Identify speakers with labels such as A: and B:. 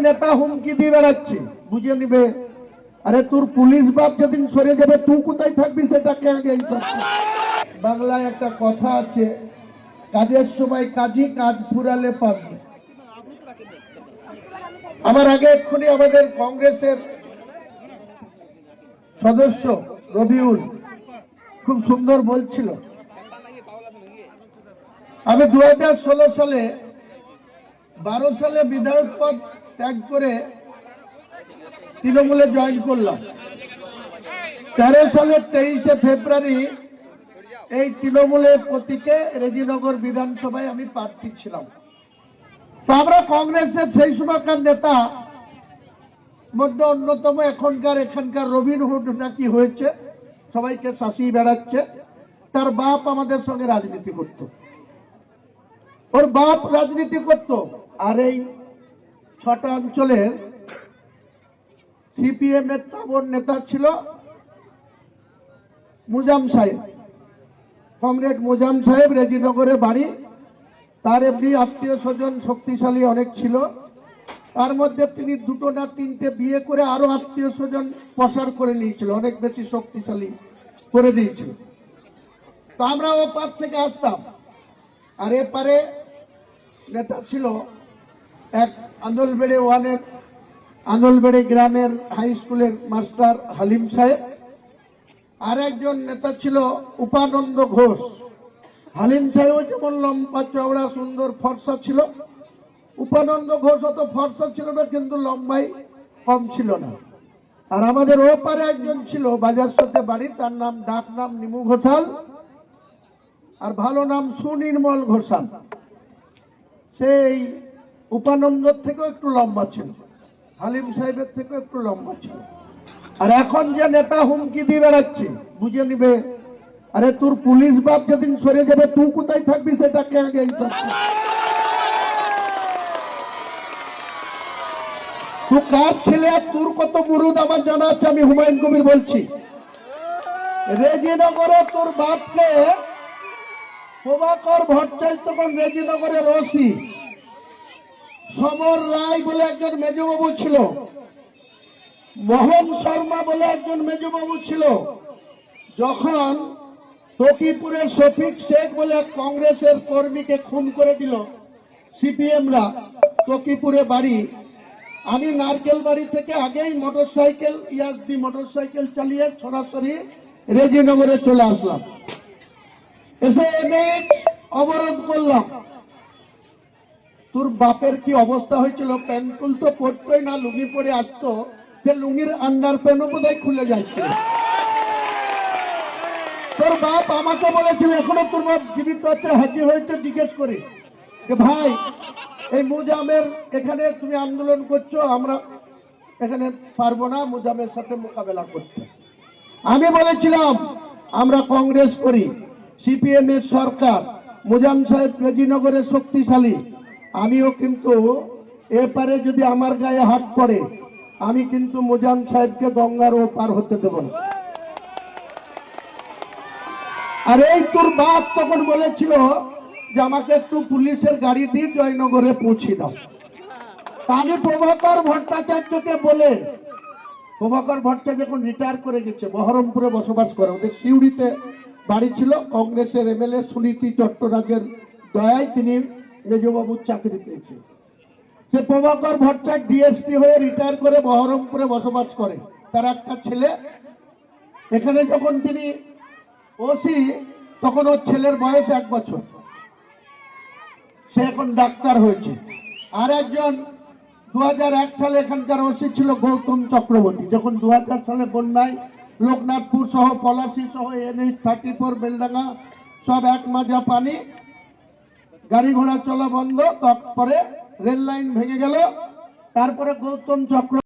A: নেতা হুমকি দিয়ে বেড়াচ্ছে, বুঝে নিবে। আরে তোর পুলিশ বাপ যেদিন সরে যাবে তুই কোথায় থাকবি সেটাকে আগে। বাংলায় একটা কথা আছে, কাজের সময় কাজী, কাজ ফুরালে পাবি। আমার আগে এক্ষুনি আমাদের কংগ্রেসের সদস্য রবিউল খুব সুন্দর বলছিল, আমি 2016 সালে 12 সালে বিধায়ক পদ ত্যাগ করে তৃণমূলে জয়েন করলাম। 13 সালের 23শে ফেব্রুয়ারি এই তৃণমূলের প্রতীকে রেজিনগর বিধানসভায় আমি প্রার্থী ছিলাম। তো আমরা কংগ্রেসের সেই সময়কার নেতা মধ্যে অন্যতম এখানকার রবিনহুড নাকি হয়েছে, সবাইকে শাসিয়ে বেড়াচ্ছে। তার বাপ আমাদের সঙ্গে রাজনীতি করত, ওর বাপ রাজনীতি করত। আর এই 6টা অঞ্চলের সিপিএম এর তাবড় নেতা ছিল মুজাম সাহেব, কমরেড মুজাম সাহেব, রেজিনগরে বাড়ি। তার এমনি আত্মীয় স্বজন শক্তিশালী অনেক ছিল, তার মধ্যে তিনি 2টো না 3টে বিয়ে করে আরো আত্মীয় স্বজন প্রসার করে নিয়েছিল, অনেক বেশি শক্তিশালী করে দিয়েছিল। তো আমরা ও পার থেকে আসতাম। আর এপারে নেতা ছিল এক আন্দোলবেড়ে 1-এর আন্দোলবেড়ে গ্রামের হাই স্কুলের মাস্টার হালিম সাহেব। আর একজন নেতা ছিল উপানন্দ ঘোষ। হালিম সাহেব যেমন লম্বা চওড়া সুন্দর ফর্সা ছিল, উপানন্দ ঘোষ অত ফর্সা ছিল না কিন্তু লম্বাই কম ছিল না। আর আমাদের ওপারে একজন ছিল বাজার সাথে বাড়ি, তার নাম ডাক নাম নিমু ঘোষাল, আর ভালো নাম সুনির্মল ঘোষাল। সেই উপানন্দর থেকেও একটু লম্বা ছিল, হালিম সাহেবের থেকেও একটু লম্বা ছিল। আর এখন যে নেতা হুমকি দিয়ে বেড়াচ্ছে, বুঝে নিবে। আরে তোর পুলিশ বাপ যেদিন সরে যাবে তুই কোথায় থাকবি সেটাকে আগে। তুই কার ছেলে, তোর কত মুরুদ আমার জানা আছে। আমি হুমায়ুন কবির বলছি, রেজিনগরে তোর বাপকে প্রভাকর ভট্টাচার্য তখন রেজিনগরের ওসি, সমর রায় বলে একজন মেজবাবু ছিল, মোহন শর্মা বলে একজন মেজবাবু ছিল। যখন তকিপুরের শফিক শেখ বলে কংগ্রেসের কর্মীকে খুন করে দিল সিপিএমরা তকিপুরে বাড়ি, আমি নারকেল বাড়ি থেকে আগেই মোটরসাইকেল ইয়াসদি মোটরসাইকেল চালিয়ে সরাসরি রেজিনগরে চলে আসলাম। এসে অবরোধ করলাম। তোর বাপের কি অবস্থা হয়েছিল, প্যান্টুল তো পরতোই না, লুঙ্গি পরে আসতো, সে লুঙ্গির আন্ডার প্যান্টও বোধহয় খুলে যাচ্ছিল। তোর বাপ আমাকে বলেছিল এখনো তোর বাপ জীবিত আছে, হাজির হয়েছে, জিজ্ঞেস করি যে ভাই এই মুজামের এখানে তুমি আন্দোলন করছো, আমরা এখানে পারবো না মুজামের সাথে মোকাবেলা করতে। আমি বলেছিলাম আমরা কংগ্রেস করি, সিপিএম এর সরকার, মুজাম সাহেব রেজিনগরের শক্তিশালী, আমিও কিন্তু এপারে যদি আমার গায়ে হাত পড়ে আমি কিন্তু মুজাম সাহেবকে গঙ্গার ও পার হতে দেব না। আর এই তোর বাপ তখন বলেছিল যে আমাকে একটু পুলিশের গাড়ি দিয়ে জয়নগরে পৌঁছে দাও। আমি প্রভাকর ভট্টাচার্যকে বলে, প্রভাকর ভট্টাচার্য যখন রিটায়ার করে গেছে, বহরমপুরে বসবাস করে, ওদের সিউড়িতে বাড়ি ছিল, কংগ্রেসের এমএলএ সুনীতি চট্টরাজের দয়ায় তিনি মেজবাবুর চাকরি পেয়েছে। সে প্রভাকর ভট্টাচার্য ডিএসপি হয়ে রিটায়ার করে বহরমপুরে বসবাস করে, তার একটা ছেলে। এখানে যখন তিনি ওসি তখন ওর ছেলের বয়স 1 বছর, সে এখন ডাক্তার হয়েছে। আর একজন 2001 সালে এখানকার ওসি ছিল গৌতম চক্রবর্তী। যখন 2000 সালে বন্যায় লোকনাথপুর সহ পলাশী সহ NH-34 বেলডাঙ্গা সব এক মাজা পানি, গাড়ি ঘোড়া চলা বন্ধ, তারপরে রেল লাইন ভেঙে গেল, তারপরে গৌতম চক্র